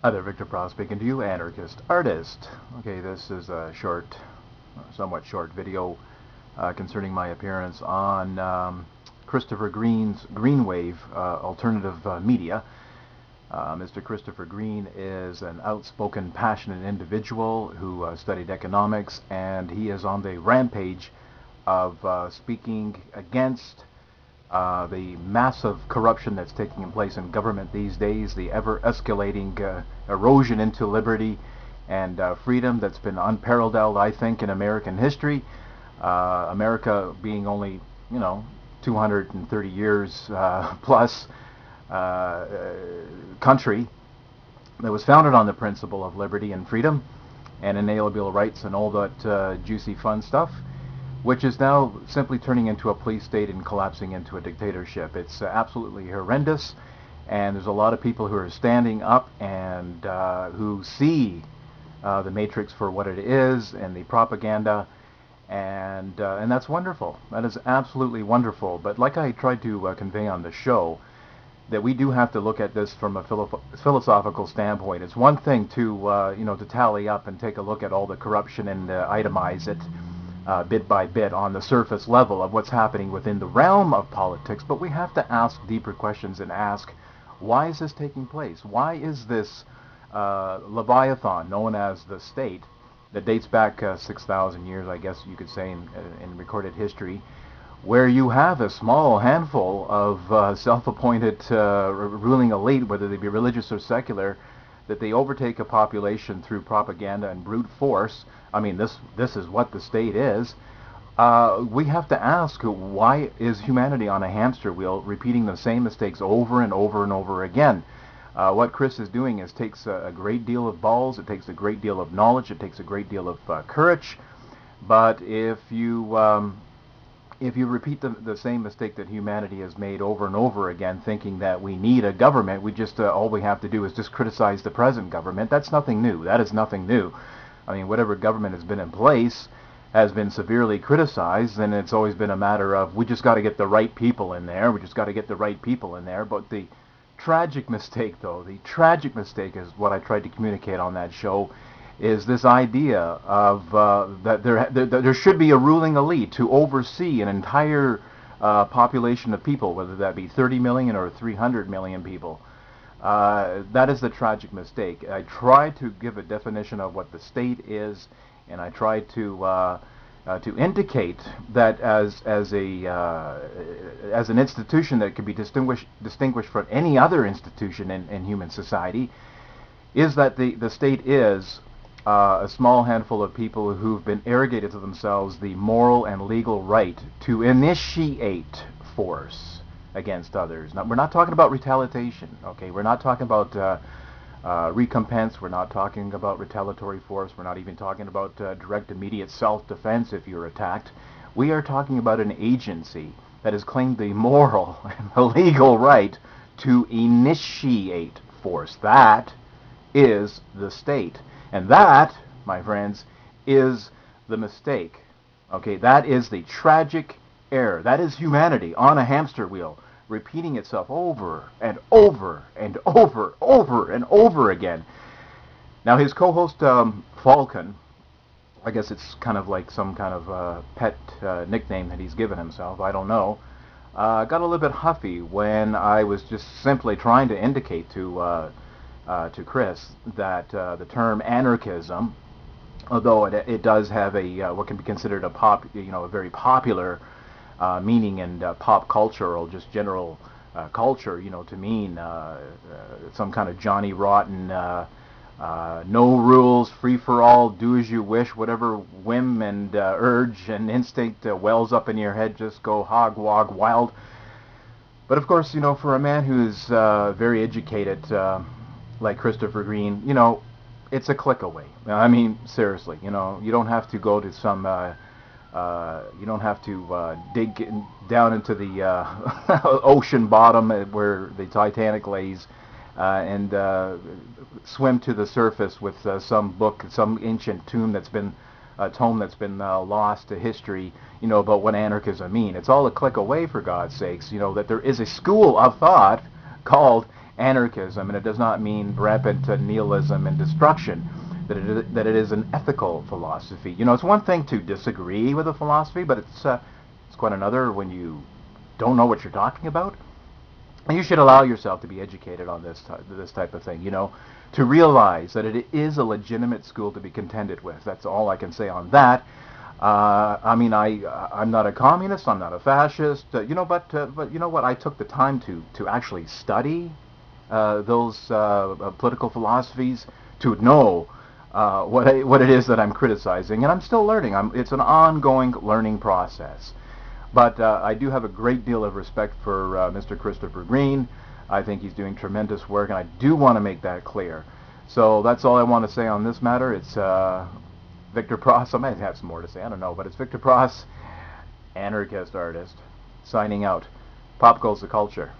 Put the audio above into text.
Hi there, Victor Pross speaking to you, anarchist artist. Okay, this is a short, somewhat short video concerning my appearance on Christopher Greene's Green Wave alternative media. Mr. Christopher Greene is an outspoken, passionate individual who studied economics, and he is on the rampage of speaking against the massive corruption that's taking place in government these days, the ever-escalating erosion into liberty and freedom that's been unparalleled, I think, in American history. America being only, 230 years plus country that was founded on the principle of liberty and freedom and inalienable rights and all that juicy fun stuff, which is now simply turning into a police state and collapsing into a dictatorship. It's absolutely horrendous, and there's a lot of people who are standing up and who see the Matrix for what it is and the propaganda, and that's wonderful. That is absolutely wonderful. But like I tried to convey on the show, that we do have to look at this from a philosophical standpoint. It's one thing to to tally up and take a look at all the corruption and itemize it bit by bit on the surface level of what's happening within the realm of politics, but we have to ask deeper questions and ask, why is this taking place? Why is this Leviathan known as the state that dates back 6,000 years, I guess you could say, in recorded history, where you have a small handful of self-appointed ruling elite, whether they be religious or secular, that they overtake a population through propaganda and brute force. I mean, this is what the state is. We have to ask, why is humanity on a hamster wheel repeating the same mistakes over and over and over again? What Chris is doing is takes a great deal of balls, it takes a great deal of knowledge, it takes a great deal of courage, but if you repeat the same mistake that humanity has made over and over again, thinking that we need a government, we just all we have to do is just criticize the present government. That's nothing new. That is nothing new. I mean, whatever government has been in place has been severely criticized, and it's always been a matter of, we just got to get the right people in there. We just got to get the right people in there. But the tragic mistake, though, the tragic mistake is what I tried to communicate on that show, is this idea of that there should be a ruling elite to oversee an entire population of people, whether that be 30 million or 300 million people. That is the tragic mistake. I try to give a definition of what the state is, and I try to indicate that as an institution that can be distinguished from any other institution in human society, is that the state is a small handful of people who've been arrogated to themselves the moral and legal right to initiate force against others. Now, we're not talking about retaliation, okay? We're not talking about recompense. We're not talking about retaliatory force. We're not even talking about direct, immediate self-defense if you're attacked. We are talking about an agency that has claimed the moral and the legal right to initiate force. That is the state. And that, my friends, is the mistake. Okay, that is the tragic error. That is humanity on a hamster wheel, repeating itself over and over and over and over again. Now, his co-host, Falcon, I guess it's kind of like some kind of pet nickname that he's given himself, I don't know, got a little bit huffy when I was just simply trying to indicate to Chris that the term anarchism, although it does have a what can be considered a very popular meaning in pop culture or just general culture, to mean some kind of Johnny Rotten, no rules, free for all, do as you wish, whatever whim and urge and instinct wells up in your head, just go hog wog wild. But of course, for a man who's very educated, like Christopher Greene, it's a click away. I mean, seriously, you don't have to go to some, you don't have to dig down into the ocean bottom where the Titanic lays and swim to the surface with some book, some ancient tome that's been lost to history, about what anarchism means. It's all a click away, for God's sakes, that there is a school of thought called anarchism, and it does not mean rampant nihilism and destruction. That it is an ethical philosophy. You know, it's one thing to disagree with a philosophy, but it's quite another when you don't know what you're talking about. And you should allow yourself to be educated on this type of thing, you know, to realize that it is a legitimate school to be contended with. That's all I can say on that. I mean, I'm not a communist, I'm not a fascist, you know, but you know what? I took the time to actually study those political philosophies, to know what it is that I'm criticizing, and I'm still learning. It's an ongoing learning process. But I do have a great deal of respect for Mr. Christopher Greene. I think he's doing tremendous work, and I do want to make that clear. So that's all I want to say on this matter. It's Victor Pross. I might have some more to say, I don't know, but it's Victor Pross, anarchist artist, signing out. Pop goes the culture.